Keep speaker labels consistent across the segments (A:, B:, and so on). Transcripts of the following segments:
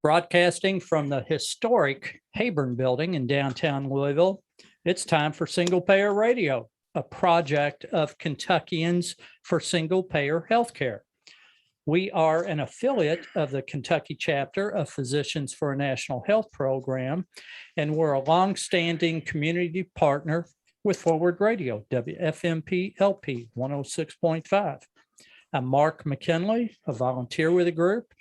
A: Broadcasting from the historic Hayburn Building in downtown Louisville, it's time for Single Payer Radio, a project of Kentuckians for Single Payer Healthcare. We are an affiliate of the Kentucky chapter of Physicians for a National Health Program, and we're a longstanding community partner with Forward Radio, WFMP LP 106.5. I'm Mark McKinley, a volunteer with the group.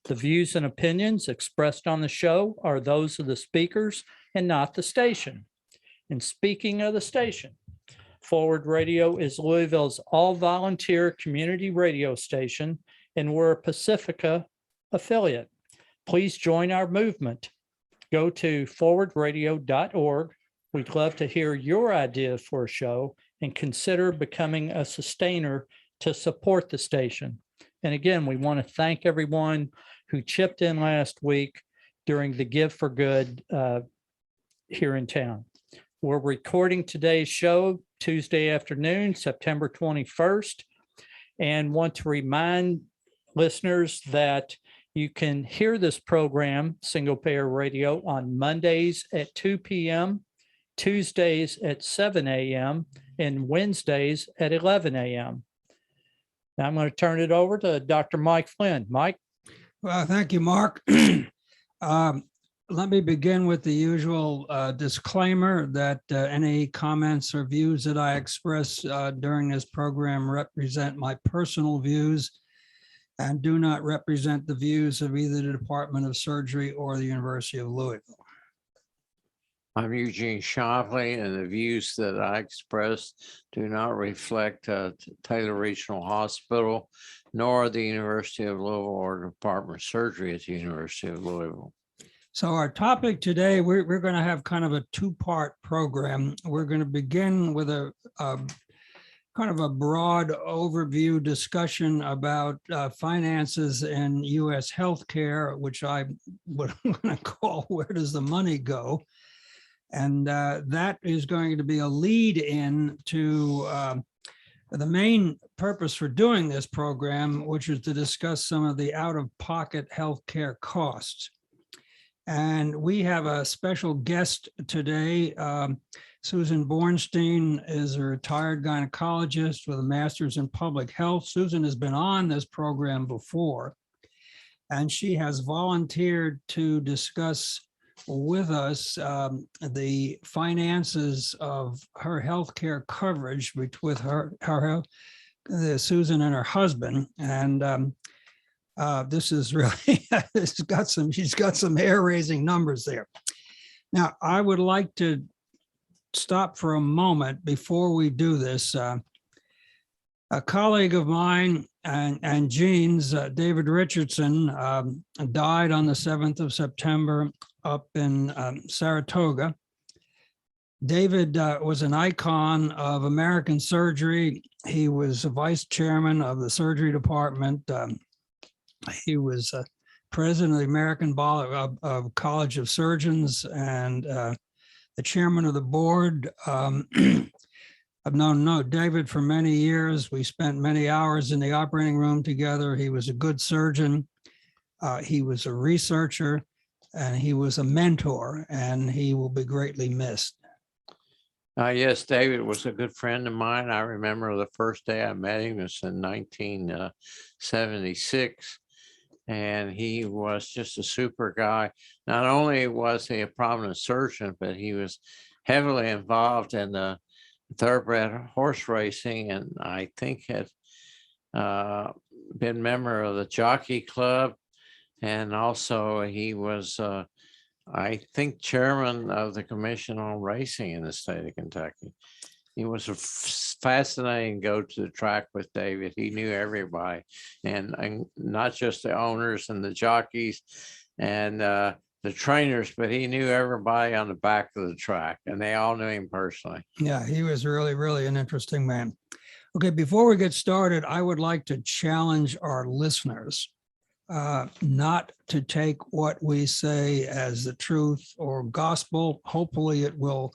A: The views and opinions expressed on the show are those of the speakers and not the station. And speaking of the station, Forward Radio is Louisville's all-volunteer community radio station, and we're a Pacifica affiliate. Please join our movement. Go to forwardradio.org. We'd love to hear your ideas for a show and consider becoming a sustainer to support the station. And again, we want to thank everyone who chipped in last week during the Give for Good here in town. We're recording today's show Tuesday afternoon, September 21st, and want to remind listeners that you can hear this program, Single Payer Radio, on Mondays at 2 p.m., Tuesdays at 7 a.m., and Wednesdays at 11 a.m. Now I'm going to turn it over to Dr. Mike Flynn. Mike?
B: Well, thank you, Mark. Let me begin with the usual disclaimer that any comments or views that I express during this program represent my personal views and do not represent the views of either the Department of Surgery or the University of Louisville.
C: I'm Eugene Shopley, and the views that I express do not reflect Taylor Regional Hospital, nor the University of Louisville or Department of Surgery at the University of Louisville.
B: So our topic today, we're going to have kind of a two-part program. We're going to begin with a kind of a broad overview discussion about finances in U.S. healthcare, which I would want to call "Where Does the Money Go?" And that is going to be a lead in to the main purpose for doing this program, which is to discuss some of the out-of-pocket healthcare costs. And we have a special guest today. Susan Bornstein is a retired gynecologist with a master's in public health. Susan has been on this program before, and she has volunteered to discuss with us the finances of her healthcare coverage with Susan and her husband. And this is really, she's got some hair-raising numbers there. Now, I would like to stop for a moment before we do this. A colleague of mine and Jean's, David Richardson, died on the 7th of September up in Saratoga. David was an icon of American surgery. He was a vice chairman of the surgery department. He was president of the American College of Surgeons and the chairman of the board. I've known David for many years. We spent many hours in the operating room together. He was a good surgeon. He was a researcher, and he was a mentor, and he will be greatly missed.
C: Yes, David was a good friend of mine. I remember the first day I met him was in 1976, and he was just a super guy. Not only was he a prominent surgeon, but he was heavily involved in the thoroughbred horse racing, and I think had been member of the Jockey Club, and also he was I think chairman of the Commission on Racing in the state of Kentucky. It was fascinating to go to the track with David. He knew everybody, and not just the owners and the jockeys and the trainers, but he knew everybody on the back of the track, and they all knew him personally.
B: Yeah, he was really, really an interesting man. Okay, before we get started, I would like to challenge our listeners not to take what we say as the truth or gospel. Hopefully it will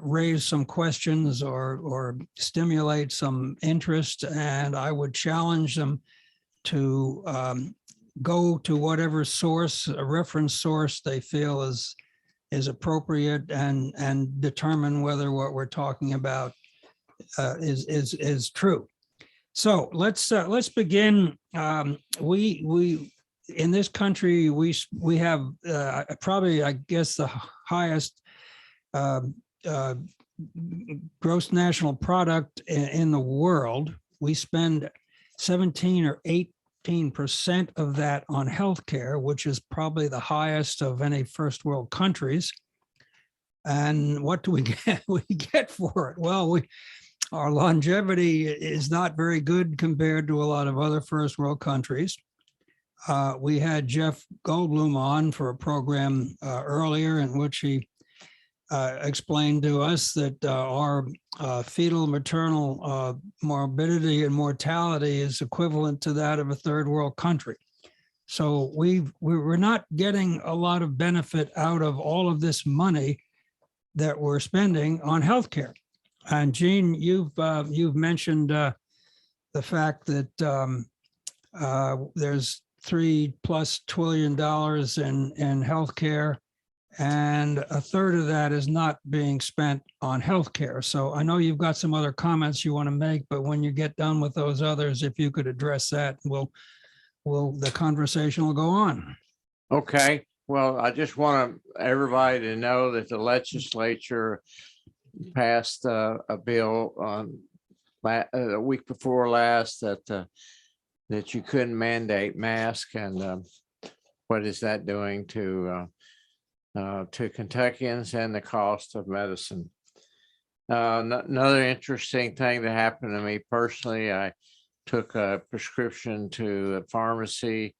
B: raise some questions or stimulate some interest, and I would challenge them to go to whatever source, a reference source they feel is appropriate and determine whether what we're talking about is true. So let's begin. We in this country we have probably, I guess, the highest gross national product in the world. We spend 17 or 18% of that on healthcare, which is probably the highest of any first world countries. And what do we get? We get for it? Well, our longevity is not very good compared to a lot of other first world countries. We had Jeff Goldblum on for a program earlier in which he explained to us that our fetal maternal morbidity and mortality is equivalent to that of a third world country. So we're not getting a lot of benefit out of all of this money that we're spending on healthcare. And Gene, you've mentioned the fact that there's $3+ trillion in healthcare, and a third of that is not being spent on healthcare. So I know you've got some other comments you want to make, but when you get done with those others, if you could address that, the conversation will go on.
C: Okay, well, I just want everybody to know that the legislature passed a bill on a week before last that you couldn't mandate masks, and what is that doing to Kentuckians and the cost of medicine? Another interesting thing that happened to me personally, I took a prescription to a pharmacy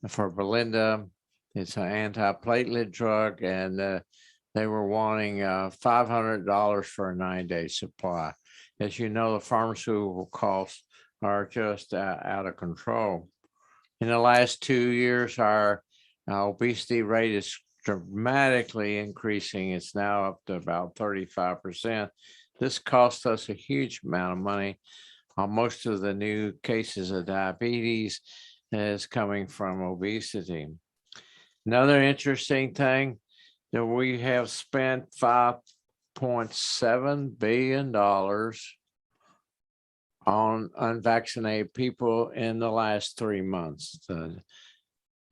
C: for Belinda. It's an antiplatelet drug, and they were wanting $500 for a 9-day supply. As you know, the pharmaceutical costs are just out of control. In the last 2 years, our obesity rate is dramatically increasing. It's now up to about 35%. This costs us a huge amount of money. Most of the new cases of diabetes is coming from obesity. Another interesting thing, that we have spent $5.7 billion on unvaccinated people in the last 3 months,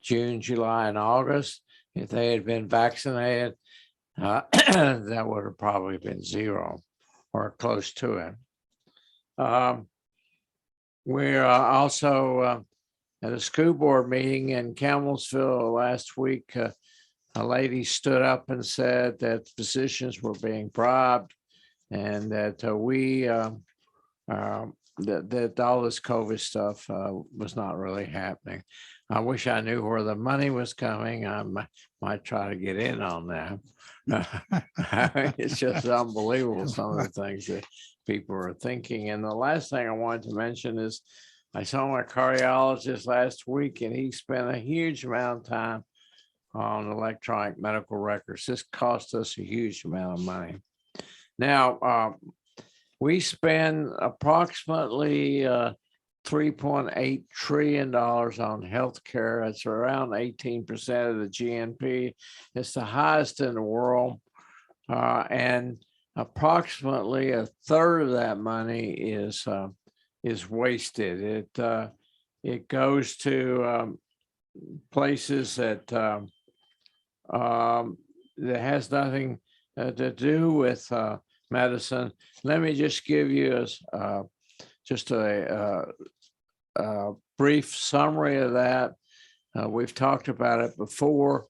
C: June, July, and August. If they had been vaccinated, that would have probably been zero or close to it. We're also at a school board meeting in Campbellsville last week. A lady stood up and said that physicians were being bribed, and that that all this COVID stuff was not really happening. I wish I knew where the money was coming. I might try to get in on that. It's just unbelievable, some of the things that people are thinking. And the last thing I wanted to mention is I saw my cardiologist last week, and he spent a huge amount of time on electronic medical records. This cost us a huge amount of money. Now, we spend approximately $3.8 trillion on healthcare. That's around 18% of the GNP. It's the highest in the world. And approximately a third of that money is wasted. It goes to places that has nothing to do with medicine. Let me just give you just a brief summary of that. We've talked about it before.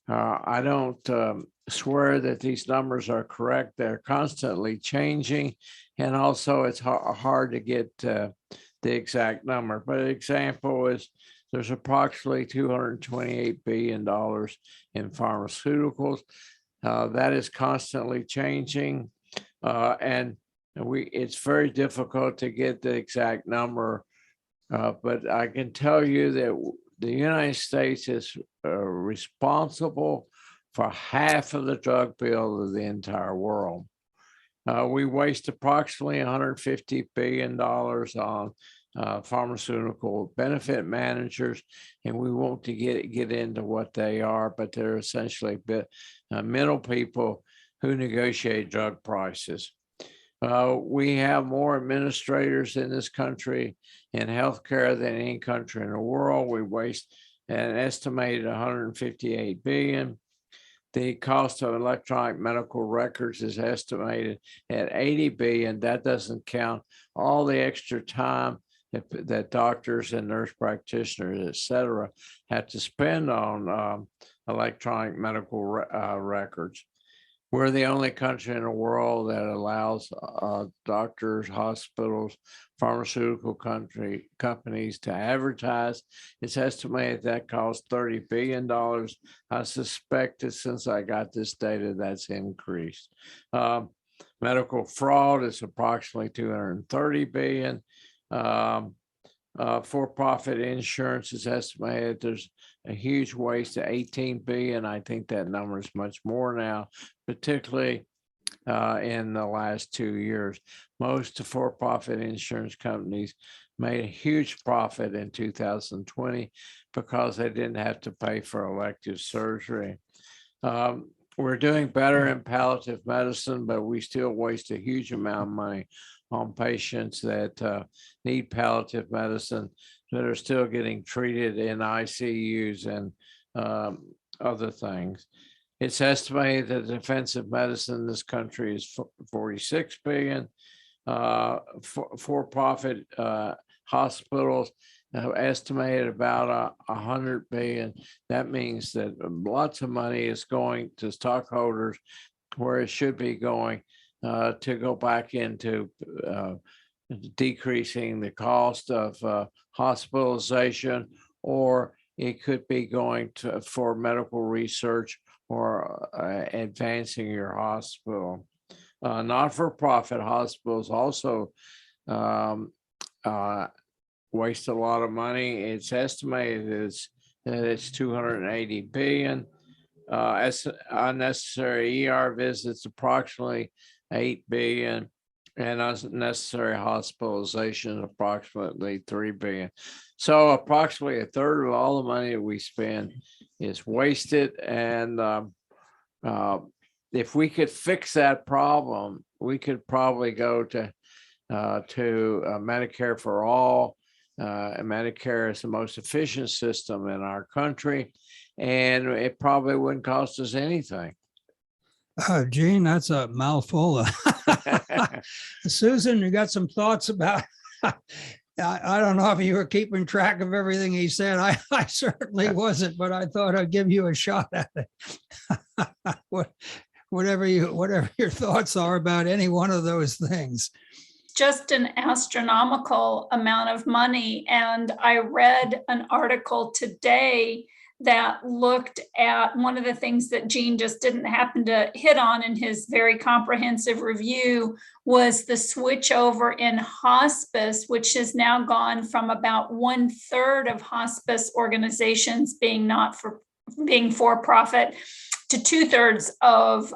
C: I don't swear that these numbers are correct. They're constantly changing, and also it's hard to get the exact number. But an example is there's approximately $228 billion in pharmaceuticals. That is constantly changing, and it's very difficult to get the exact number. But I can tell you that the United States is responsible for half of the drug bill of the entire world. We waste approximately $150 billion on pharmaceutical benefit managers, and we won't to get into what they are, but they're essentially middle people who negotiate drug prices. We have more administrators in this country in healthcare than any country in the world. We waste an estimated 158 billion. The cost of electronic medical records is estimated at 80 billion. That doesn't count all the extra time that doctors and nurse practitioners, et cetera, have to spend on electronic medical records. We're the only country in the world that allows doctors, hospitals, pharmaceutical companies to advertise. It's estimated that costs $30 billion. I suspect that since I got this data, that's increased. Medical fraud is approximately 230 billion. For-profit insurance is estimated there's a huge waste of 18 billion. I think that number is much more now, particularly in the last 2 years. Most for-profit insurance companies made a huge profit in 2020 because they didn't have to pay for elective surgery. We're doing better in palliative medicine, but we still waste a huge amount of money on patients that need palliative medicine that are still getting treated in ICUs and other things. It's estimated that defensive medicine in this country is 46 billion. For-profit hospitals estimated about 100 billion. That means that lots of money is going to stockholders where it should be going to go back into decreasing the cost of hospitalization, or it could be going for medical research or advancing your hospital. Not-for-profit hospitals also waste a lot of money. It's estimated that it's 280 billion. As unnecessary ER visits, approximately 8 billion, and unnecessary hospitalization, approximately 3 billion. So approximately a third of all the money that we spend is wasted. And if we could fix that problem, we could probably go to Medicare for all. Medicare is the most efficient system in our country, and it probably wouldn't cost us anything.
B: Gene, that's a mouthful. Susan, you got some thoughts about, I don't know if you were keeping track of everything he said. I certainly wasn't, but I thought I'd give you a shot at it. Whatever your thoughts are about any one of those things.
D: Just an astronomical amount of money. And I read an article today that looked at one of the things that Gene just didn't happen to hit on in his very comprehensive review was the switch over in hospice, which has now gone from about 1/3 of hospice organizations being for-profit to 2/3 of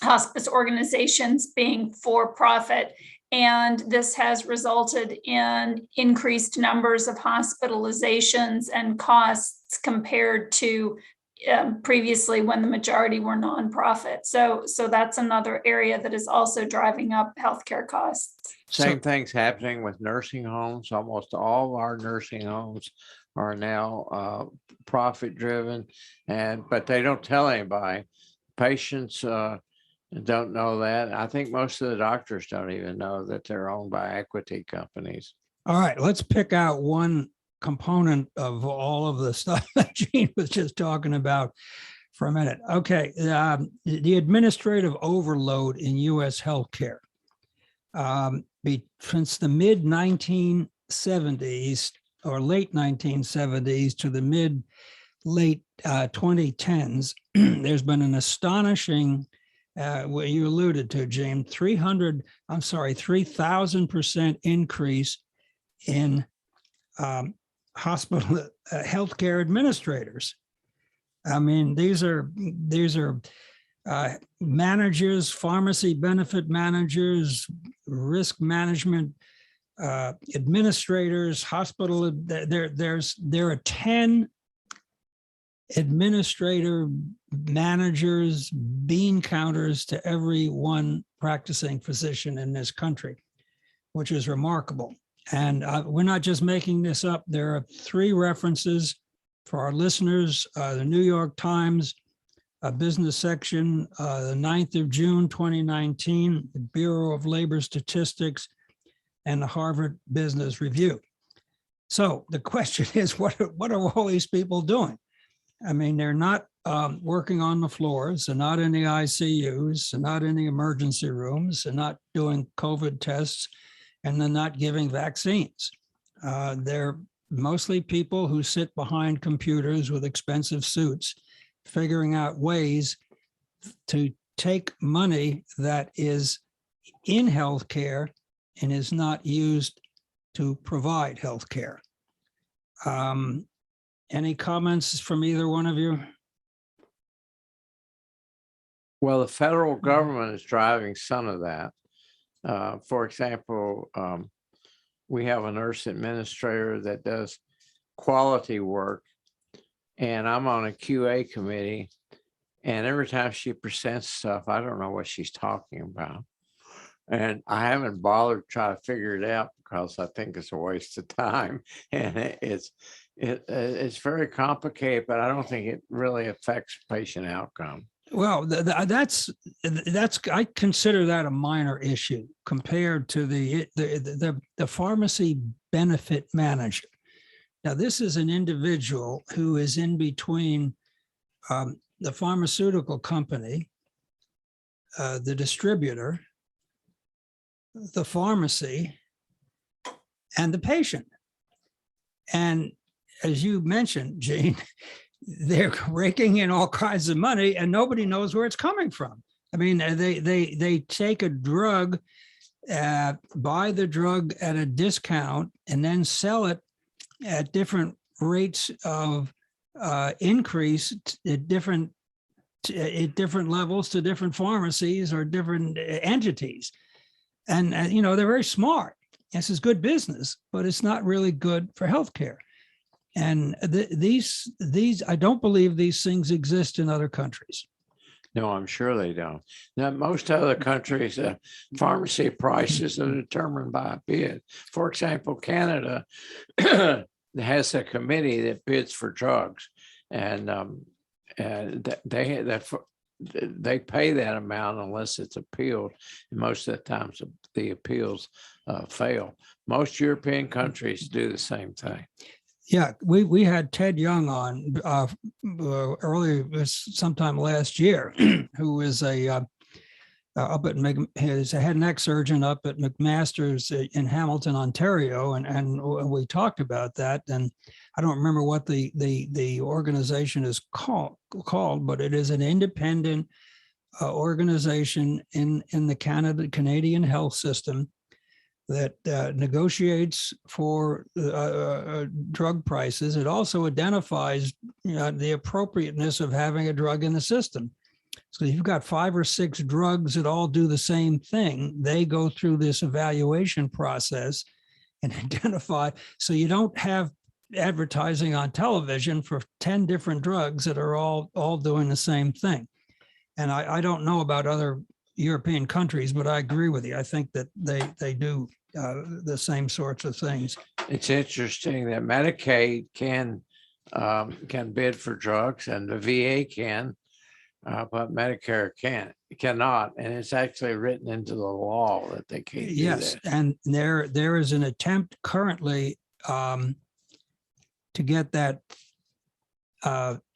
D: hospice organizations being for-profit. And this has resulted in increased numbers of hospitalizations and costs compared to previously when the majority were nonprofit. So that's another area that is also driving up healthcare costs.
C: Same thing's happening with nursing homes. Almost all of our nursing homes are now profit driven, but they don't tell anybody. Patients don't know that. I think most of the doctors don't even know that they're owned by equity companies.
B: All right, let's pick out one component of all of the stuff that Gene was just talking about for a minute. Okay, the administrative overload in U.S. healthcare. Since the mid 1970s or late 1970s to the late 2010s, there's been an astonishing what you alluded to, James, 3,000% increase in hospital healthcare administrators. I mean, these are managers, pharmacy benefit managers, risk management administrators, hospital, there are 10 administrator managers, bean counters to every one practicing physician in this country, which is remarkable. And we're not just making this up. There are 3 references for our listeners: the New York Times business section, the 9th of June, 2019, the Bureau of Labor Statistics, and the Harvard Business Review. So the question is, what are all these people doing? I mean, they're not working on the floors, they're not in the ICUs, they're not in the emergency rooms, they're not doing COVID tests, and they're not giving vaccines. They're mostly people who sit behind computers with expensive suits, figuring out ways to take money that is in healthcare and is not used to provide healthcare. Any comments from either one of you?
C: Well, the federal government is driving some of that. For example, we have a nurse administrator that does quality work, and I'm on a QA committee, and every time she presents stuff, I don't know what she's talking about. And I haven't bothered to try to figure it out because I think it's a waste of time. And it's very complicated, but I don't think it really affects patient outcome.
B: Well, that's I consider that a minor issue compared to the pharmacy benefit manager. Now, this is an individual who is in between the pharmaceutical company, the distributor, the pharmacy, and the patient. And as you mentioned, Gene, they're raking in all kinds of money and nobody knows where it's coming from. I mean, they take a drug, buy the drug at a discount, and then sell it at different rates of increase at different levels to different pharmacies or different entities. And they're very smart. This is good business, but it's not really good for healthcare. And these, I don't believe these things exist in other countries.
C: No, I'm sure they don't. Now, most other countries, pharmacy prices are determined by a bid. For example, Canada has a committee that bids for drugs, and they pay that amount unless it's appealed. And most of the times, the appeals fail. Most European countries do the same thing.
B: Yeah, we had Ted Young on earlier, sometime last year, who is up at is a head and neck surgeon up at McMaster's in Hamilton, Ontario, and we talked about that. And I don't remember what the organization is called, but it is an independent organization in the Canadian health system that negotiates for drug prices. It also identifies the appropriateness of having a drug in the system. So if you've got 5 or 6 drugs that all do the same thing, they go through this evaluation process and identify. So you don't have advertising on television for 10 different drugs that are all doing the same thing. And I don't know about other European countries, but I agree with you. I think that they do the same sorts of things.
C: It's interesting that Medicaid can bid for drugs and the VA can, but Medicare cannot. And it's actually written into the law that they can't do
B: yes,
C: that.
B: And there is an attempt currently to get that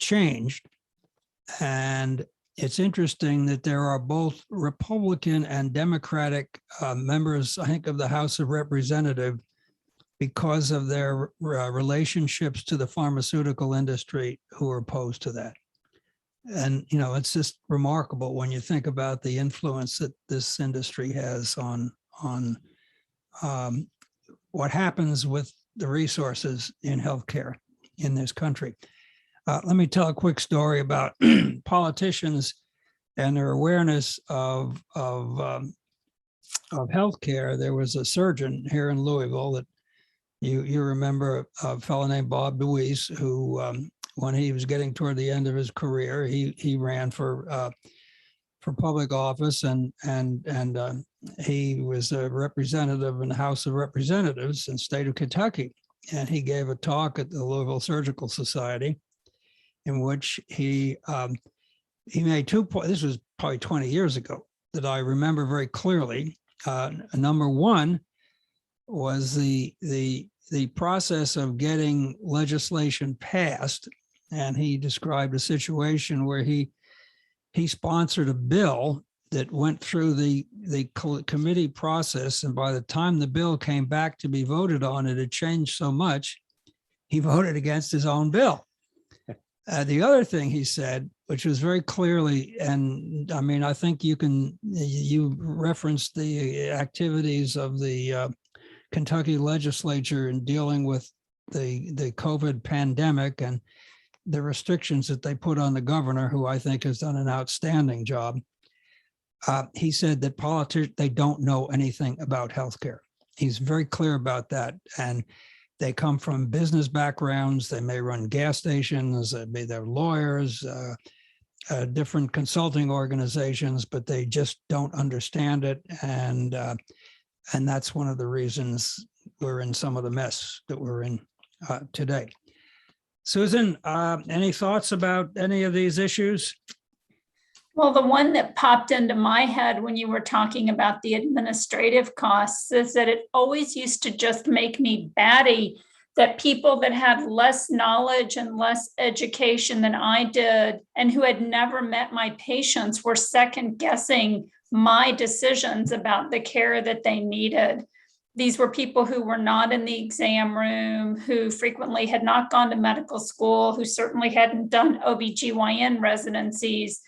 B: changed. And it's interesting that there are both Republican and Democratic members, I think, of the House of Representatives, because of their relationships to the pharmaceutical industry, who are opposed to that. And, it's just remarkable when you think about the influence that this industry has on what happens with the resources in healthcare in this country. Let me tell a quick story about politicians and their awareness of healthcare, there was a surgeon here in Louisville that you remember, a fellow named Bob DeWeese, who when he was getting toward the end of his career, he ran for public office, and he was a representative in the House of Representatives in the state of Kentucky. And he gave a talk at the Louisville Surgical Society in which he made 2 points. This was probably 20 years ago that I remember very clearly. Number one was the process of getting legislation passed. And he described a situation where he sponsored a bill that went through the committee process. And by the time the bill came back to be voted on, it had changed so much, he voted against his own bill. The other thing he said, which was very clearly, and I mean, I think you referenced the activities of the Kentucky legislature in dealing with the COVID pandemic and the restrictions that they put on the governor, who I think has done an outstanding job. He said that politicians, they don't know anything about healthcare. He's very clear about that. And they come from business backgrounds. They may run gas stations, they're lawyers, different consulting organizations, but they just don't understand it. And that's one of the reasons we're in some of the mess that we're in today. Susan, any thoughts about any of these issues?
D: Well, the one that popped into my head when you were talking about the administrative costs is that it always used to just make me batty that people that had less knowledge and less education than I did and who had never met my patients were second guessing my decisions about the care that they needed. These were people who were not in the exam room, who frequently had not gone to medical school, who certainly hadn't done OBGYN residencies.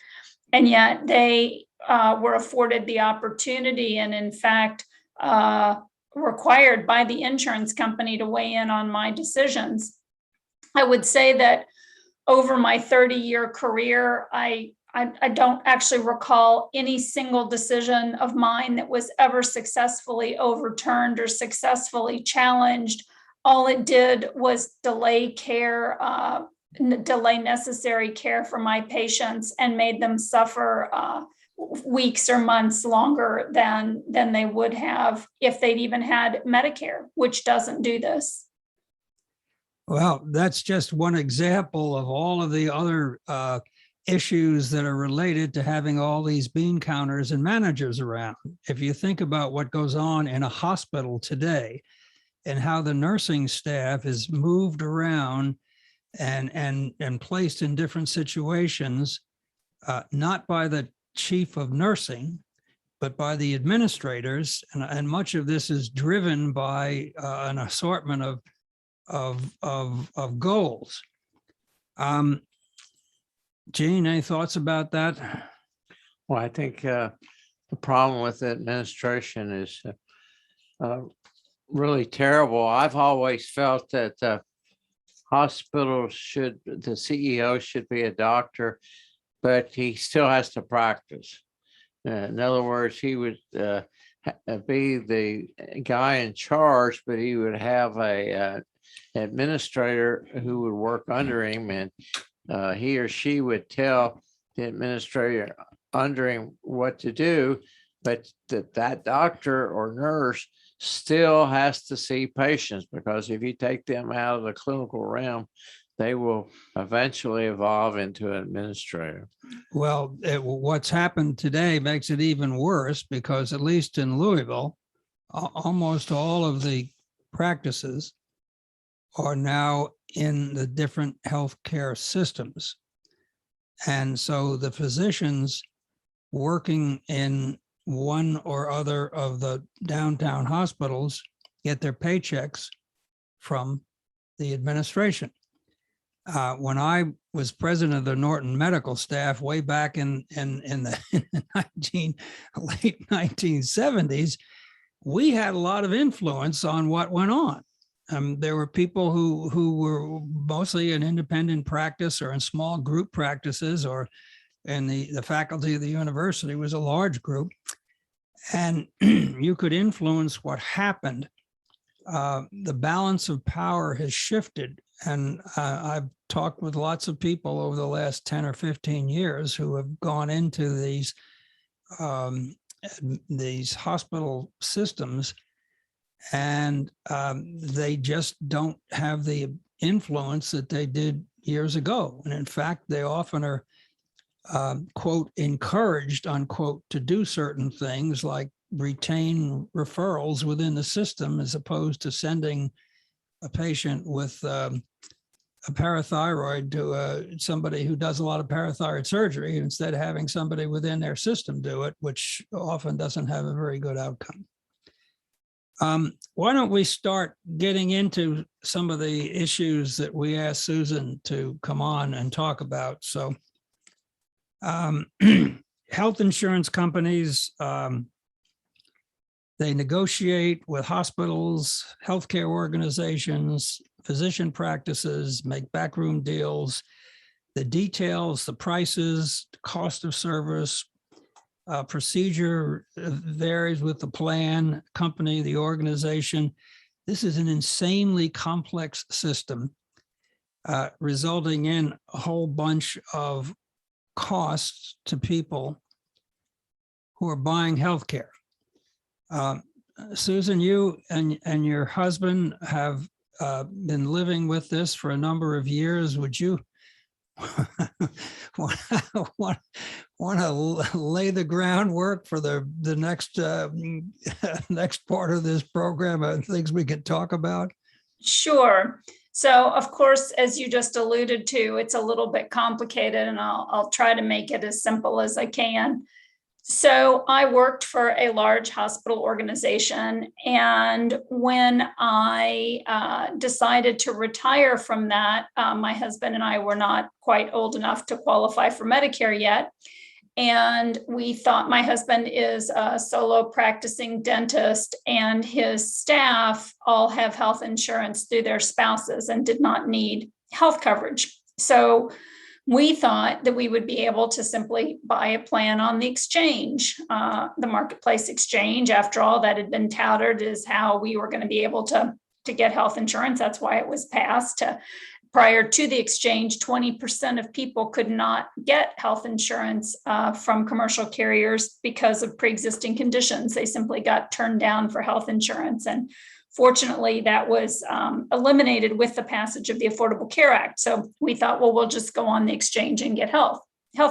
D: And yet they were afforded the opportunity and in fact, required by the insurance company to weigh in on my decisions. I would say that over my 30-year career, I don't actually recall any single decision of mine that was ever successfully overturned or successfully challenged. All it did was delay care, delay necessary care for my patients and made them suffer weeks or months longer than they would have if they'd even had Medicare, which doesn't do this.
B: Well, that's just one example of all of the other issues that are related to having all these bean counters and managers around. If you think about what goes on in a hospital today and how the nursing staff is moved around and placed in different situations, not by the chief of nursing, but by the administrators. And much of this is driven by an assortment of goals. Gene, any thoughts about that?
C: Well, I think the problem with the administration is really terrible. I've always felt that hospitals the CEO should be a doctor, but he still has to practice. In other words, he would be the guy in charge, but he would have a administrator who would work under him, and he or she would tell the administrator under him what to do, but that doctor or nurse still has to see patients, because if you take them out of the clinical realm, they will eventually evolve into an administrator.
B: Well, what's happened today makes it even worse, because at least in Louisville, almost all of the practices are now in the different healthcare systems. And so the physicians working in one or other of the downtown hospitals get their paychecks from the administration. When I was president of the Norton medical staff way back in the late 1970s, we had a lot of influence on what went on. There were people who were mostly in independent practice or in small group practices, or in the faculty of the university was a large group. and you could influence what happened. The balance of power has shifted. And I've talked with lots of people over the last 10 or 15 years who have gone into these hospital systems, and they just don't have the influence that they did years ago. And in fact, they often are, quote, encouraged, unquote, to do certain things like retain referrals within the system, as opposed to sending a patient with a parathyroid to somebody who does a lot of parathyroid surgery, instead of having somebody within their system do it, which often doesn't have a very good outcome. Why don't we start getting into some of the issues that we asked Susan to come on and talk about? So health insurance companies, they negotiate with hospitals, healthcare organizations, physician practices, make backroom deals. The details, the prices, cost of service, procedure varies with the plan, company, the organization. This is an insanely complex system, resulting in a whole bunch of costs to people who are buying healthcare. Susan, you and your husband have been living with this for a number of years. Would you want to lay the groundwork for the next next part of this program and things we could talk about?
D: Sure. So, of course, as you just alluded to, it's a little bit complicated, and I'll try to make it as simple as I can. So I worked for a large hospital organization, and when I decided to retire from that, my husband and I were not quite old enough to qualify for Medicare yet. And we thought, my husband is a solo practicing dentist, and his staff all have health insurance through their spouses and did not need health coverage. So we thought that we would be able to simply buy a plan on the exchange, the marketplace exchange. After all, that had been touted as how we were going to be able to get health insurance. That's why it was passed. Prior to the exchange, 20% of people could not get health insurance from commercial carriers because of pre-existing conditions. They simply got turned down for health insurance. And fortunately, that was eliminated with the passage of the Affordable Care Act. So we thought, well, we'll just go on the exchange and get health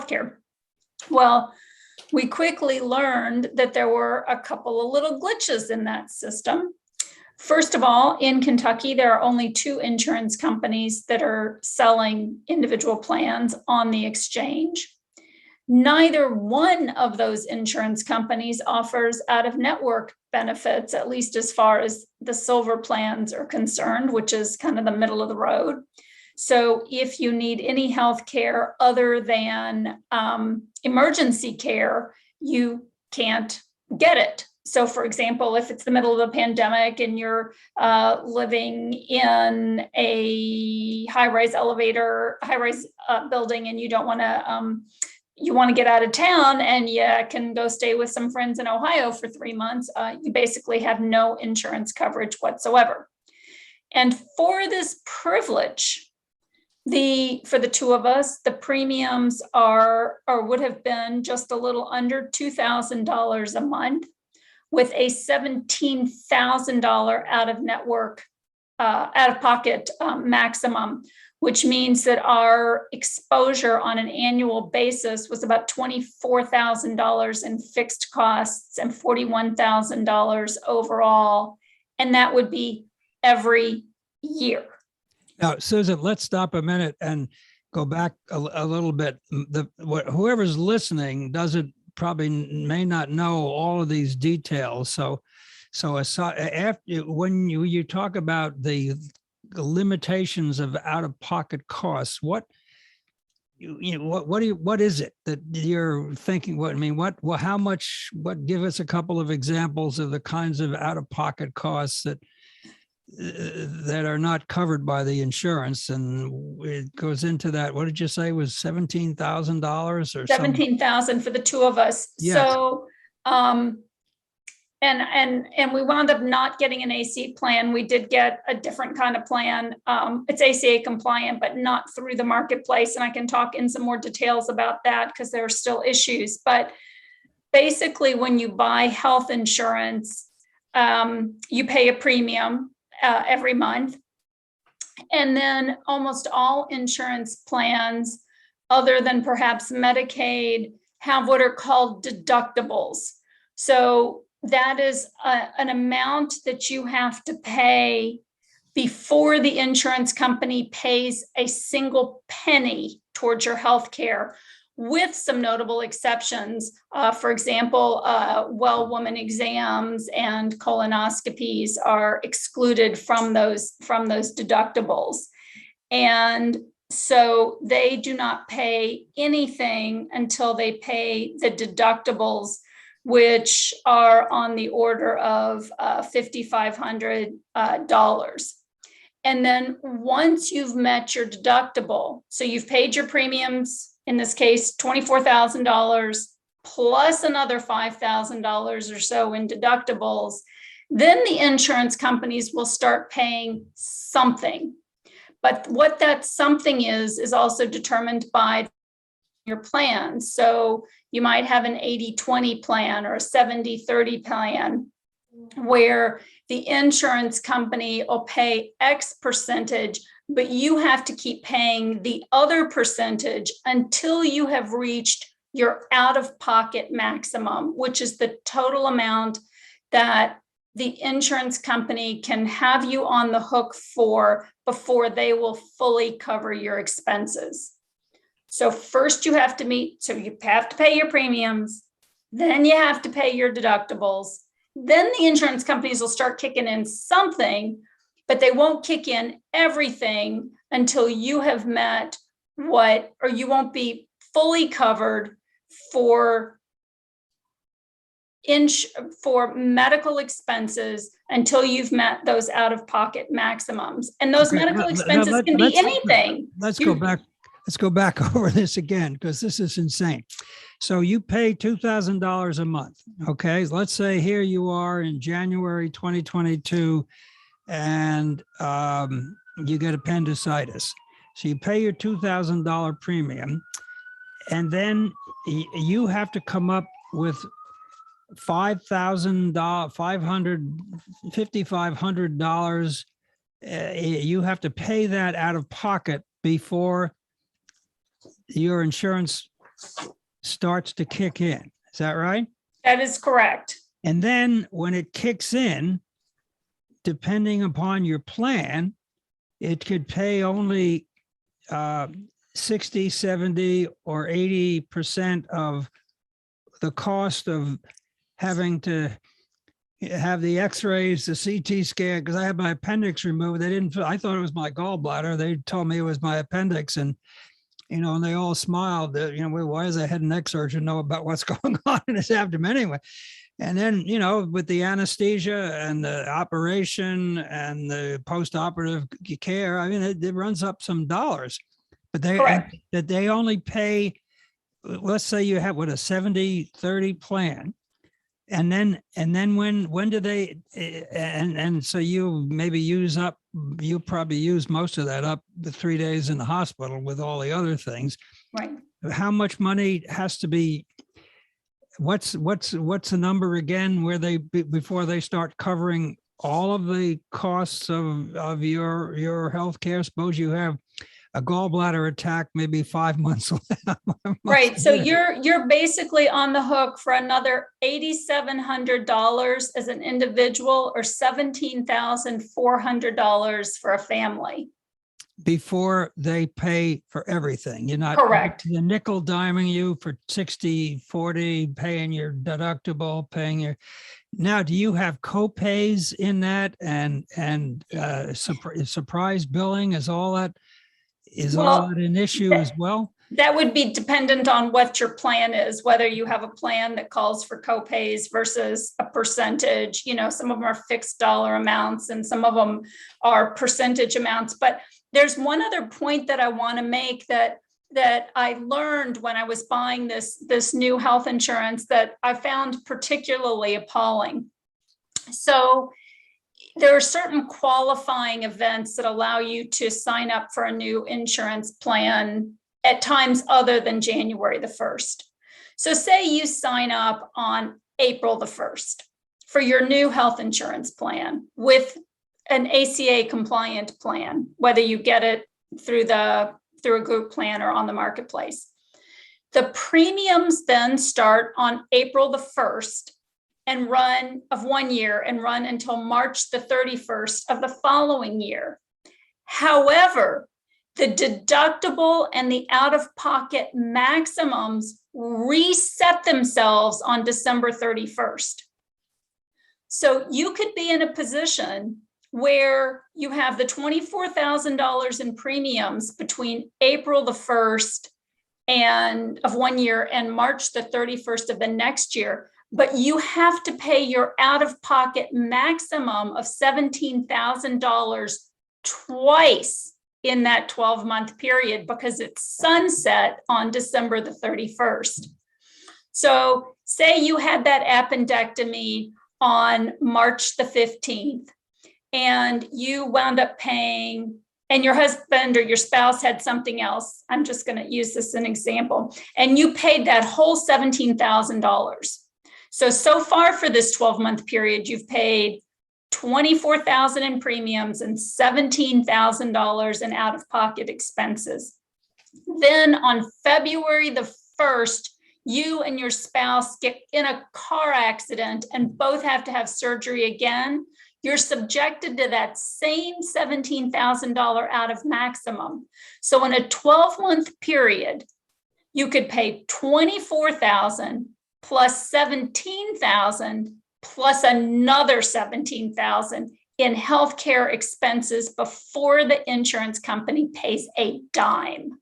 D: care. Well, we quickly learned that there were a couple of little glitches in that system. First of all, in Kentucky, there are only 2 insurance companies that are selling individual plans on the exchange. Neither one of those insurance companies offers out-of-network benefits, at least as far as the silver plans are concerned, which is kind of the middle of the road. So if you need any health care other than emergency care, you can't get it. So for example, if it's the middle of a pandemic and you're living in a high-rise building, and you don't want to, you want to get out of town and you can go stay with some friends in Ohio for 3 months, you basically have no insurance coverage whatsoever. And for this privilege, for the 2 of us, the premiums would have been just a little under $2,000 a month, with a $17,000 out-of-pocket maximum, which means that our exposure on an annual basis was about $24,000 in fixed costs and $41,000 overall. And that would be every year.
B: Now, Susan, let's stop a minute and go back a little bit. Whoever's listening probably may not know all of these details. So after, when you talk about the limitations of out-of-pocket costs, what is it that you're thinking? How much? Give us a couple of examples of the kinds of out-of-pocket costs that are not covered by the insurance, and it goes into that. What did you say was $17,000 or
D: $17,000 for the 2 of us?
B: Yes.
D: So And we wound up not getting an AC plan. We did get a different kind of plan. It's ACA compliant, but not through the marketplace. And I can talk in some more details about that because there are still issues. But basically, when you buy health insurance, you pay a premium every month. And then almost all insurance plans, other than perhaps Medicaid, have what are called deductibles. So that is an amount that you have to pay before the insurance company pays a single penny towards your health care, with some notable exceptions. For example, well woman exams and colonoscopies are excluded from those deductibles. And so they do not pay anything until they pay the deductibles, which are on the order of $5,500. And then once you've met your deductible, so you've paid your premiums, in this case, $24,000 plus another $5,000 or so in deductibles, then the insurance companies will start paying something. But what that something is also determined by your plan. So you might have an 80-20 plan or a 70-30 plan, where the insurance company will pay X percentage, but you have to keep paying the other percentage until you have reached your out-of-pocket maximum, which is the total amount that the insurance company can have you on the hook for before they will fully cover your expenses. So first you have to pay your premiums, then you have to pay your deductibles, then the insurance companies will start kicking in something, but they won't kick in everything until you have met or you won't be fully covered for medical expenses until you've met those out-of-pocket maximums. And those medical expenses can be anything.
B: Let's go back over this again, because this is insane. So you pay $2,000 a month. Okay. Let's say here you are in January 2022 and you get appendicitis. So you pay your $2,000 premium, and then you have to come up with $5,500. You have to pay that out of pocket before your insurance starts to kick in. Is that right?
D: That is correct.
B: And then when it kicks in, depending upon your plan, it could pay only 60, 70, or 80% of the cost of having to have the x-rays, the CT scan, because I had my appendix removed. I thought it was my gallbladder. They told me it was my appendix. And and they all smiled that, why does a head and neck surgeon know about what's going on in his abdomen anyway? And then, with the anesthesia and the operation and the post-operative care, I mean, it runs up some dollars, but they only pay, let's say you have a 70-30 plan. And then when do they, and so you maybe you probably use most of that up the 3 days in the hospital with all the other things.
D: Right.
B: How much money has to be, what's the number again, before they start covering all of the costs of your health care? Suppose you have a gallbladder attack maybe 5 months later.
D: Right. So you're basically on the hook for another $8,700 as an individual, or $17,400 for a family. Before
B: they pay for everything. You're not
D: correct.
B: The nickel diming you for 60-40, paying your deductible, paying your. Now, do you have co-pays in that and surprise billing? Is all that an issue as well?
D: That would be dependent on what your plan is, whether you have a plan that calls for co-pays versus a percentage. Some of them are fixed dollar amounts and some of them are percentage amounts. But there's one other point that I want to make that I learned when I was buying this new health insurance that I found particularly appalling. So there are certain qualifying events that allow you to sign up for a new insurance plan at times other than January the 1st. So say you sign up on April the 1st for your new health insurance plan with an ACA compliant plan, whether you get it through a group plan or on the marketplace. The premiums then start on April the 1st and run of 1 year and run until March the 31st of the following year. However, the deductible and the out-of-pocket maximums reset themselves on December 31st. So you could be in a position where you have the $24,000 in premiums between April the 1st and of 1 year and March the 31st of the next year, but you have to pay your out-of-pocket maximum of $17,000 twice in that 12-month period because it's sunset on December the 31st. So say you had that appendectomy on March the 15th, and you wound up paying, and your husband or your spouse had something else. I'm just going to use this as an example. And you paid that whole $17,000. So far for this 12-month period, you've paid $24,000 in premiums and $17,000 in out-of-pocket expenses. Then on February the 1st, you and your spouse get in a car accident and both have to have surgery again. You're subjected to that same $17,000 out of maximum. So in a 12-month period, you could pay $24,000 plus $17,000 plus another $17,000 in healthcare expenses before the insurance company pays a dime.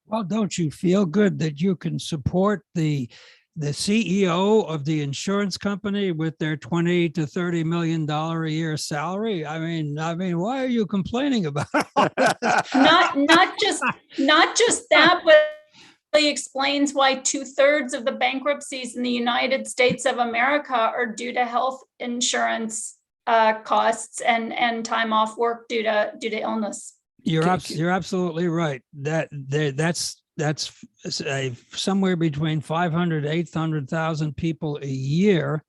B: Well, don't you feel good that you can support the CEO of the insurance company with their $20 to $30 million a year salary? I mean, why are you complaining about it?
D: Not just that, but it explains why 2/3 of the bankruptcies in the United States of America are due to health insurance costs and time off work due to illness.
B: You're absolutely right. That's somewhere between 500 to 800,000 people a year,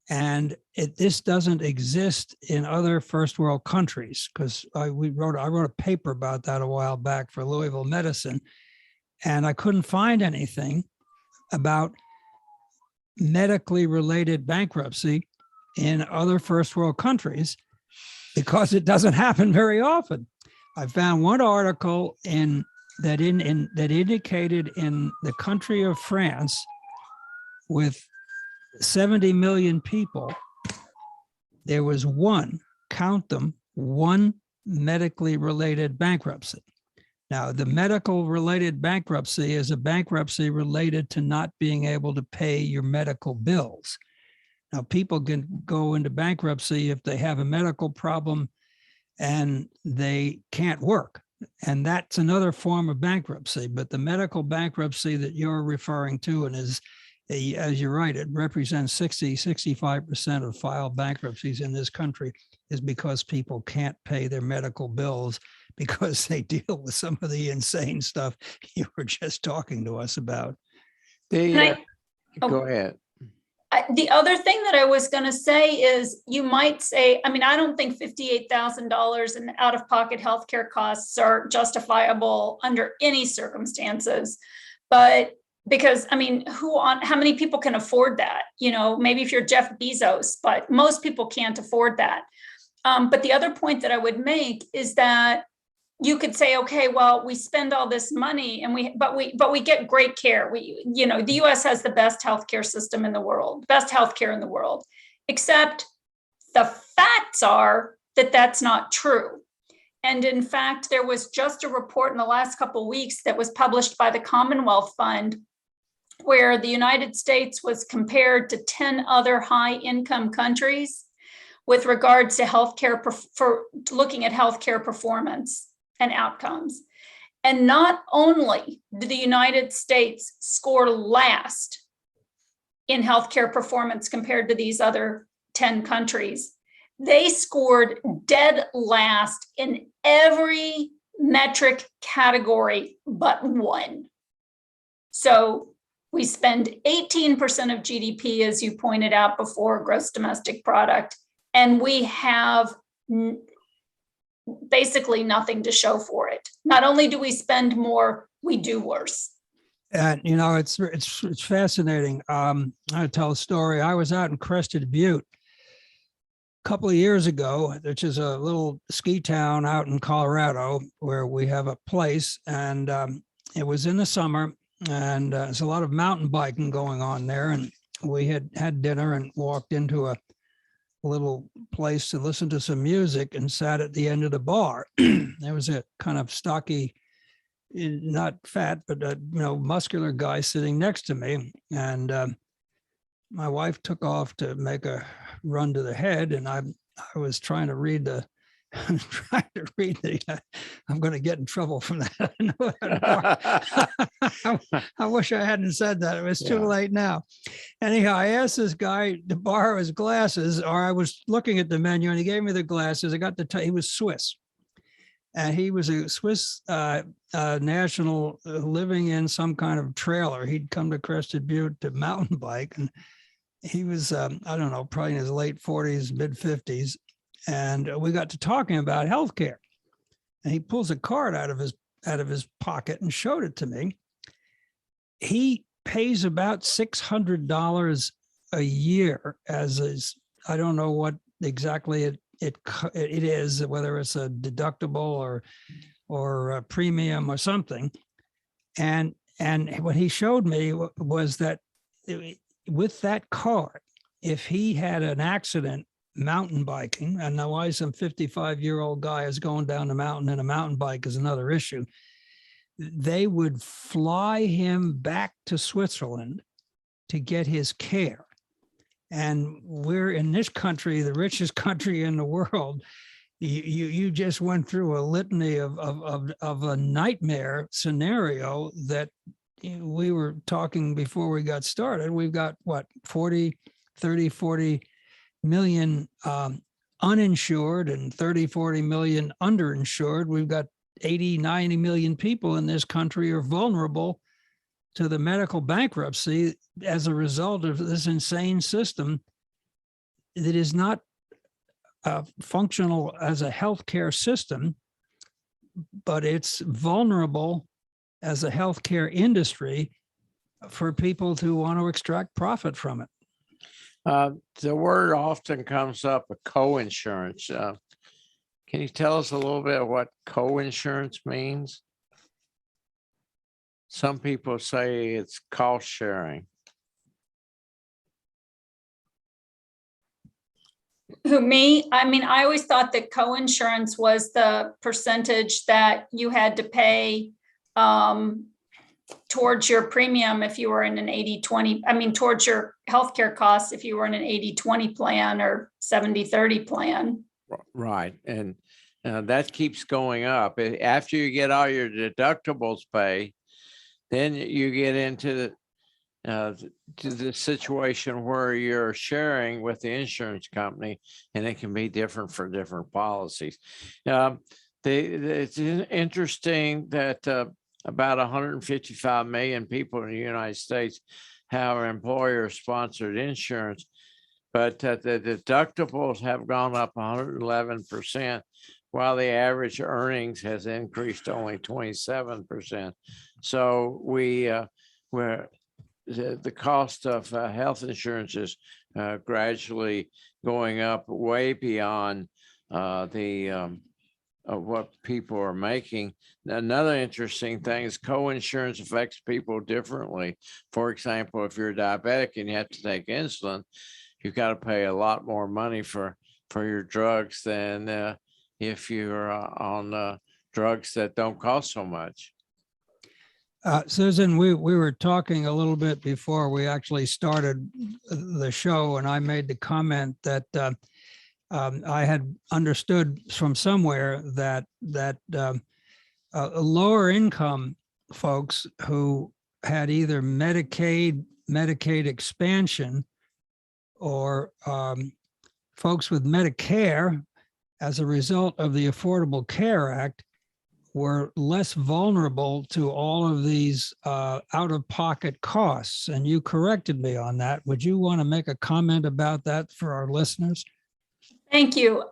B: and this doesn't exist in other first world countries. Because I wrote a paper about that a while back for Louisville Medicine, and I couldn't find anything about medically related bankruptcy in other first world countries because it doesn't happen very often. I found one article that indicated in the country of France with 70 million people, there was one medically related bankruptcy. Now, the medical related bankruptcy is a bankruptcy related to not being able to pay your medical bills. Now, people can go into bankruptcy if they have a medical problem and they can't work. And that's another form of bankruptcy. But the medical bankruptcy that you're referring to, and as you're right, it represents 65% of filed bankruptcies in this country, is because people can't pay their medical bills because they deal with some of the insane stuff you were just talking to us about.
C: Go ahead.
D: The other thing that I was going to say is you might say, I mean, I don't think $58,000 in out-of-pocket healthcare costs are justifiable under any circumstances, but because, I mean, how many people can afford that? You know, maybe if you're Jeff Bezos, but most people can't afford that. But the other point that I would make is that you could say, okay, well, we spend all this money but we get great care. The US has the best healthcare system in the world, best healthcare in the world, except the facts are that that's not true. And in fact, there was just a report in the last couple of weeks that was published by the Commonwealth Fund where the United States was compared to 10 other high income countries with regards to healthcare, for looking at healthcare performance and outcomes. And not only did the United States score last in healthcare performance compared to these other 10 countries. They scored dead last in every metric category but one. So we spend 18% of GDP, as you pointed out before, gross domestic product, and we have basically nothing to show for it. Not only do we spend more, we do worse.
B: And you know, it's fascinating. I tell a story. I was out in Crested Butte a couple of years ago, which is a little ski town out in Colorado where we have a place, and it was in the summer, and there's a lot of mountain biking going on there. And we had dinner and walked into a little place to listen to some music and sat at the end of the bar. There was a kind of stocky, not fat, but muscular guy sitting next to me. And my wife took off to make a run to the head, and I was trying to read the I'm going to get in trouble from that. I wish I hadn't said that. It was too late now. Anyhow, I asked this guy to borrow his glasses, or I was looking at the menu and he gave me the glasses. I got he was Swiss. And he was a Swiss national living in some kind of trailer. He'd come to Crested Butte to mountain bike, and he was, I don't know, probably in his late 40s, mid 50s. And we got to talking about healthcare. And he pulls a card out of his pocket and showed it to me. He pays about $600 a year as is, I don't know what exactly it is, whether it's a deductible or a premium or something. And what he showed me was that with that card, if he had an accident mountain biking, and now why some 55-year-old guy is going down the mountain in a mountain bike is another issue, they would fly him back to Switzerland to get his care. And we're in this country, the richest country in the world. You just went through a litany of a nightmare scenario that we were talking before we got started. We've got what, 40 million uninsured and 30-40 million underinsured. We've got 80-90 million people in this country are vulnerable to the medical bankruptcy as a result of this insane system that is not functional as a healthcare system, but it's vulnerable as a healthcare industry for people who want to extract profit from it.
C: The word often comes up, a co-insurance. Can you tell us a little bit what co-insurance means? Some people say it's cost sharing.
D: Who, me? I mean, I always thought that co-insurance was the percentage that you had to pay towards your premium if you were in an 80-20, I mean, towards your healthcare costs if you were in an 80-20 plan or 70-30 plan.
C: Right. And that keeps going up. After you get all your deductibles paid, then you get into the situation where you're sharing with the insurance company, and it can be different for different policies. It's interesting that about 155 million people in the United States have employer-sponsored insurance, but the deductibles have gone up 111%, while the average earnings has increased only 27%. So the cost of health insurance is gradually going up way beyond what people are making. Another interesting thing is co-insurance affects people differently. For example, if you're diabetic and you have to take insulin, you've got to pay a lot more money for your drugs than if you're on drugs that don't cost so much.
B: Susan, we were talking a little bit before we actually started the show, and I made the comment that I had understood from somewhere that lower income folks who had either Medicaid expansion or folks with Medicare, as a result of the Affordable Care Act, were less vulnerable to all of these out-of-pocket costs. And you corrected me on that. Would you want to make a comment about that for our listeners?
D: Thank you.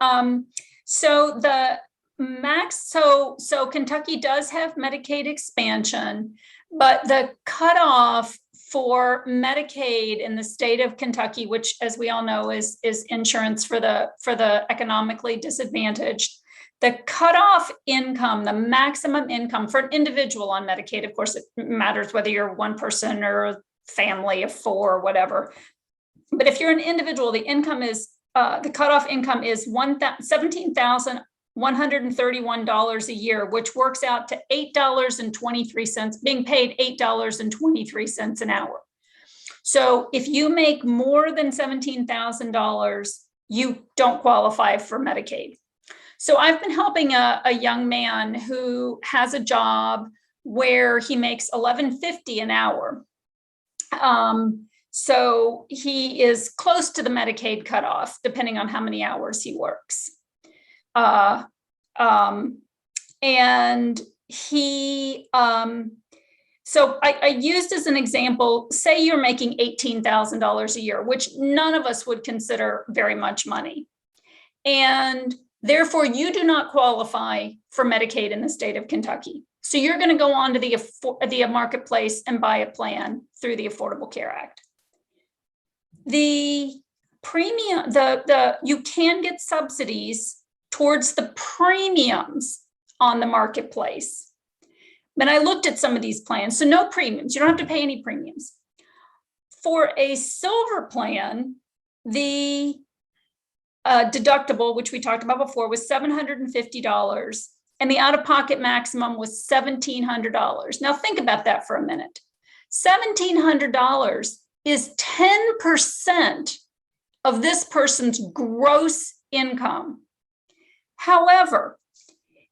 D: So the max, so Kentucky does have Medicaid expansion, but the cutoff for Medicaid in the state of Kentucky, which, as we all know, is insurance for the economically disadvantaged, the cutoff income, the maximum income for an individual on Medicaid, of course, it matters whether you're one person or a family of four or whatever. But if you're an individual, the income is the cutoff income is $17,131 a year, which works out to $8.23, being paid $8.23 an hour. So if you make more than $17,000, you don't qualify for Medicaid. So I've been helping a young man who has a job where he makes $11.50 an hour. So he is close to the Medicaid cutoff, depending on how many hours he works. And he, so I used as an example, say you're making $18,000 a year, which none of us would consider very much money. And therefore, you do not qualify for Medicaid in the state of Kentucky. So you're going to go on to the marketplace and buy a plan through the Affordable Care Act. The premium, you can get subsidies towards the premiums on the marketplace. But I looked at some of these plans, so no premiums. You don't have to pay any premiums. For a silver plan, the deductible, which we talked about before, was $750, and the out-of-pocket maximum was $1,700. Now think about that for a minute. $1,700 is 10% of this person's gross income. However,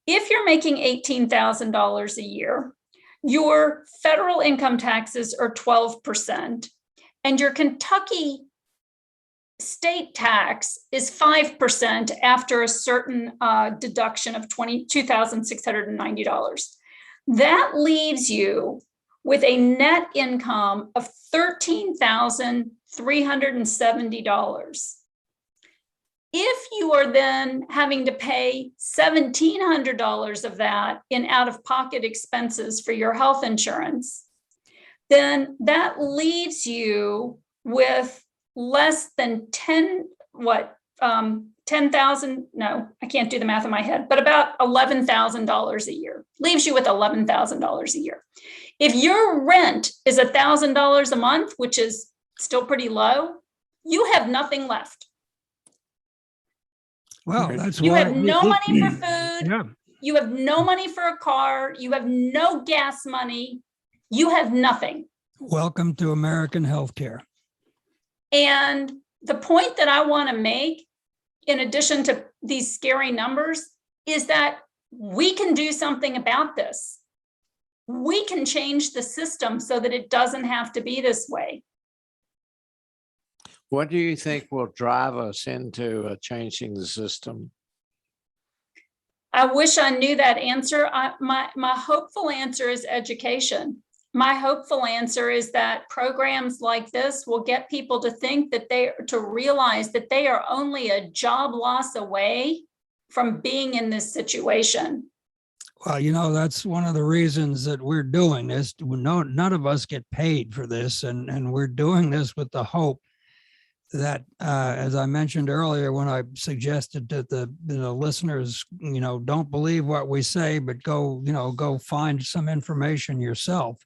D: if you're making $18,000 a year, your federal income taxes are 12%, and your Kentucky state tax is 5% after a certain deduction of $2,690. That leaves you with a net income of $13,370. If you are then having to pay $1,700 of that in out-of-pocket expenses for your health insurance, then that leaves you with less than 10,000, no, I can't do the math in my head, but about $11,000 a year, leaves you with $11,000 a year. If your rent is $1,000 a month, which is still pretty low, you have nothing left.
B: Well, that's
D: You
B: why
D: have no money for food.
B: Yeah.
D: You have no money for a car. You have no gas money. You have nothing.
B: Welcome to American healthcare.
D: And the point that I want to make, in addition to these scary numbers, is that we can do something about this. We can change the system so that it doesn't have to be this way.
C: What do you think will drive us into changing the system?
D: I wish I knew that answer. My hopeful answer is education. My hopeful answer is that programs like this will get people to think that to realize that they are only a job loss away from being in this situation.
B: Well, you know, that's one of the reasons that we're doing this. None of us get paid for this, and we're doing this with the hope that, as I mentioned earlier, when I suggested that the listeners, don't believe what we say, but go find some information yourself,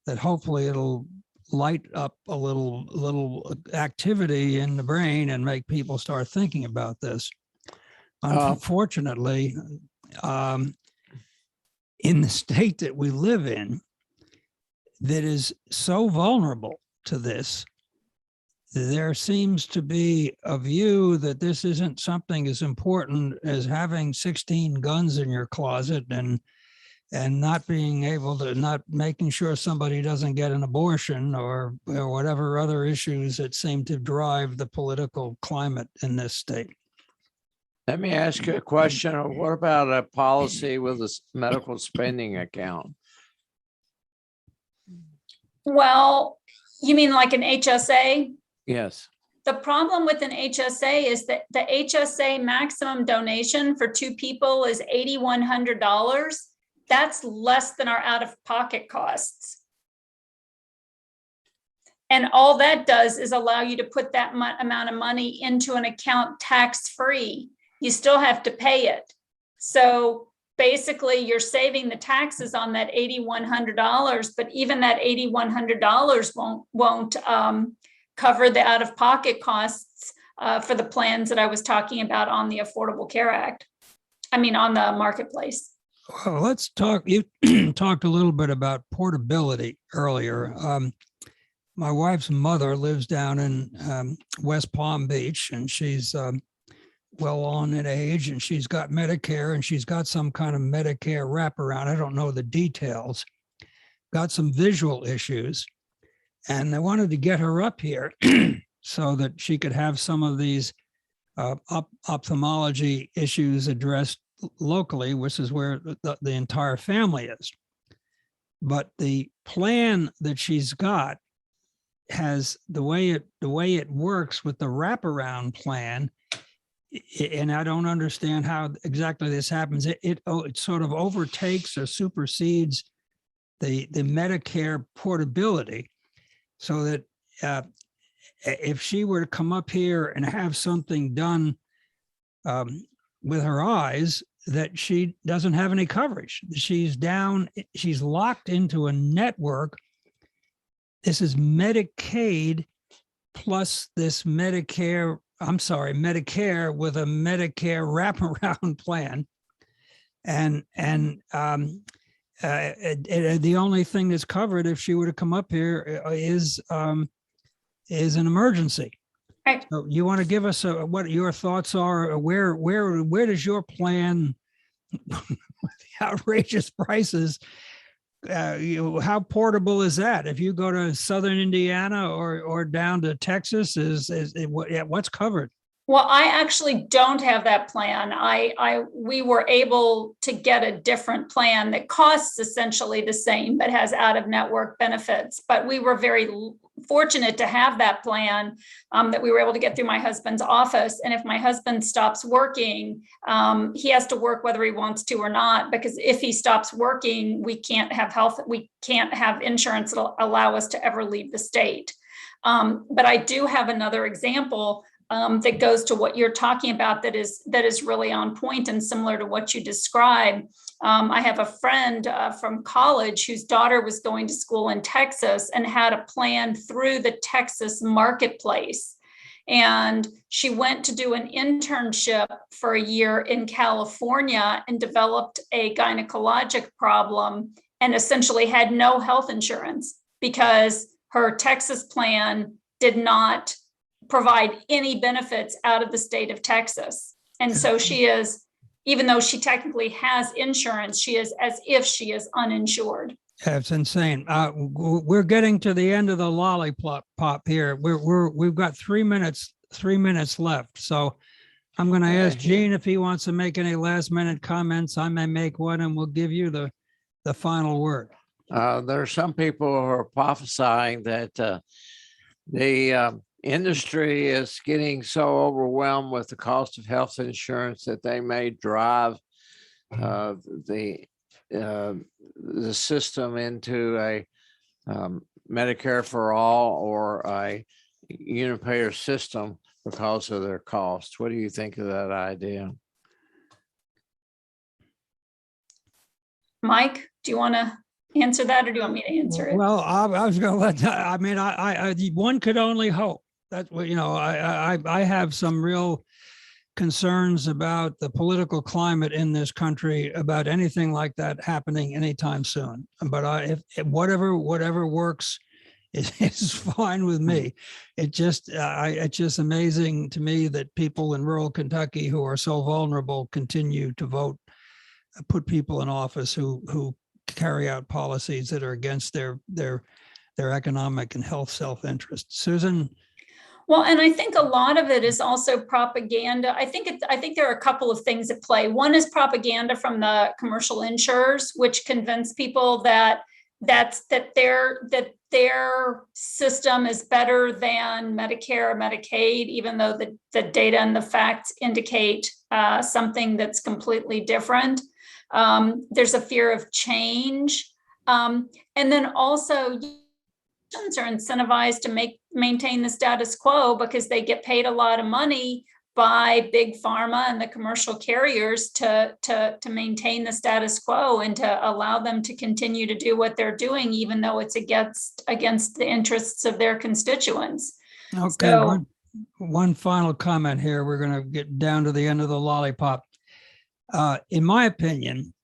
B: that hopefully it'll light up a little activity in the brain and make people start thinking about this. Unfortunately, in the state that we live in, that is so vulnerable to this, there seems to be a view that this isn't something as important as having 16 guns in your closet and and not being able to, not making sure somebody doesn't get an abortion or whatever other issues that seem to drive the political climate in this state.
C: Let me ask you a question. What about a policy with a medical spending account?
D: Well, you mean like an HSA?
C: Yes.
D: The problem with an HSA is that the HSA maximum donation for 2 people is $8,100. That's less than our out-of-pocket costs. And all that does is allow you to put that amount of money into an account tax-free. You still have to pay it. So basically you're saving the taxes on that $8,100, but even that $8,100 won't cover the out-of-pocket costs for the plans that I was talking about on the Affordable Care Act. I mean, on the marketplace.
B: Well, let's talk, you talked a little bit about portability earlier. My wife's mother lives down in West Palm Beach, and she's well on in age, and she's got Medicare, and she's got some kind of Medicare wraparound. I don't know the details. Got some visual issues, and I wanted to get her up here so that she could have some of these ophthalmology issues addressed locally, which is where the entire family is. But the plan that she's got has the way it works with the wraparound plan, and I don't understand how exactly this happens. It sort of overtakes or supersedes the Medicare portability, so that if she were to come up here and have something done with her eyes, that she doesn't have any coverage. She's locked into a network. This is Medicaid plus this Medicare with a Medicare wraparound plan. And the only thing that's covered if she were to come up here is an emergency.
D: Right.
B: So you want to give us what your thoughts are? Where does your plan, with the outrageous prices, how portable is that? If you go to Southern Indiana or down to Texas, what's covered?
D: Well, I actually don't have that plan. We were able to get a different plan that costs essentially the same, but has out-of-network benefits. But we were very fortunate to have that plan that we were able to get through my husband's office. And if my husband stops working, he has to work whether he wants to or not, because if he stops working, we can't have insurance that'll allow us to ever leave the state. But I do have another example that goes to what you're talking about that is really on point and similar to what you described. I have a friend from college whose daughter was going to school in Texas and had a plan through the Texas marketplace. And she went to do an internship for a year in California and developed a gynecologic problem and essentially had no health insurance because her Texas plan did not provide any benefits out of the state of Texas. And so she is, even though she technically has insurance, she is as if she is uninsured.
B: That's insane. We're getting to the end of the lollipop here. We've got 3 minutes left. So I'm going to ask Gene if he wants to make any last minute comments. I may make one, and we'll give you the final word.
C: There are some people who are prophesying that the industry is getting so overwhelmed with the cost of health insurance that they may drive the system into a Medicare for all or a unipayer system because of their cost. What do you think of that idea?
D: Mike, do you want to answer that, or do you want me to answer it?
B: Well, I was going to let that, I mean, I one could only hope. That's what, I have some real concerns about the political climate in this country, about anything like that happening anytime soon. But if whatever works is fine with me. It's just amazing to me that people in rural Kentucky who are so vulnerable continue to vote, put people in office who carry out policies that are against their economic and health self-interest. Susan?
D: Well, and I think a lot of it is also propaganda. I think there are a couple of things at play. One is propaganda from the commercial insurers, which convince people that their system is better than Medicare or Medicaid, even though the data and the facts indicate something that's completely different. There's a fear of change. And then also are incentivized to maintain the status quo because they get paid a lot of money by big pharma and the commercial carriers to maintain the status quo and to allow them to continue to do what they're doing, even though it's against the interests of their constituents.
B: Okay, so, one final comment here. We're going to get down to the end of the lollipop. In my opinion,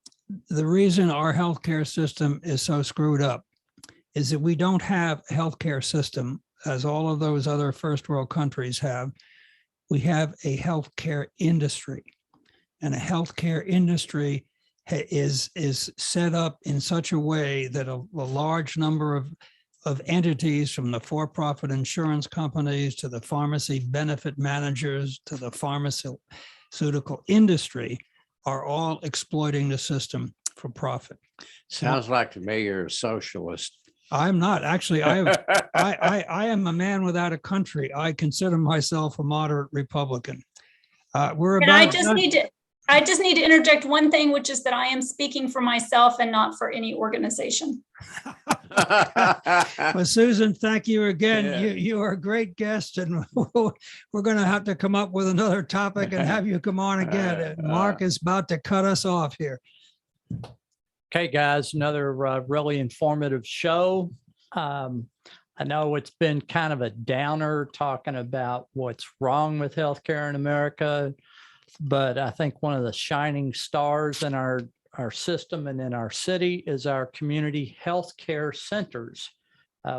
B: the reason our healthcare system is so screwed up is that we don't have a healthcare system as all of those other first world countries have. We have a healthcare industry, and a healthcare industry is set up in such a way that a large number of entities, from the for-profit insurance companies to the pharmacy benefit managers to the pharmaceutical industry, are all exploiting the system for profit.
C: Sounds like to me you're a socialist.
B: I'm not. Actually, I am a man without a country. I consider myself a moderate Republican.
D: I just need to interject one thing, which is that I am speaking for myself and not for any organization.
B: Well, Susan, thank you again. Yeah. You are a great guest, and we're going to have to come up with another topic and have you come on again. Mark is about to cut us off here.
A: Okay, guys, another really informative show. I know it's been kind of a downer talking about what's wrong with healthcare in America, but I think one of the shining stars in our system and in our city is our community healthcare centers.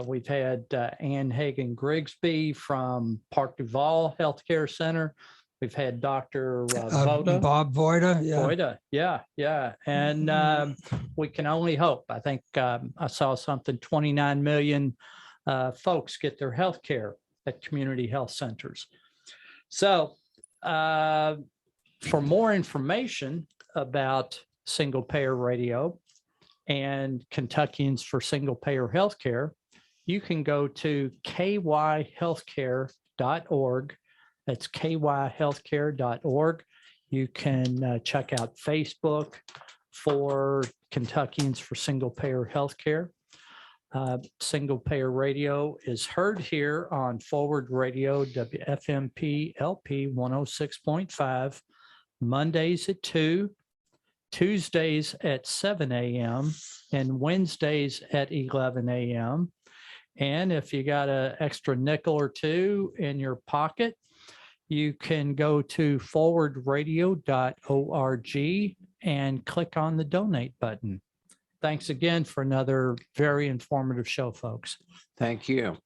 A: We've had Ann Hagen-Grigsby from Park Duval Healthcare Center. We've had Dr.
B: Bob Voida. Yeah.
A: Voida. Yeah. And we can only hope. I think I saw something, 29 million folks get their health care at community health centers. So for more information about single payer radio and Kentuckians for Single Payer Healthcare, you can go to kyhealthcare.org. That's kyhealthcare.org. You can check out Facebook for Kentuckians for Single Payer Healthcare. Single Payer Radio is heard here on Forward Radio WFMP LP 106.5, Mondays at 2, Tuesdays at 7 a.m., and Wednesdays at 11 a.m. And if you got an extra nickel or two in your pocket, you can go to forwardradio.org and click on the donate button. Thanks again for another very informative show, folks.
C: Thank you.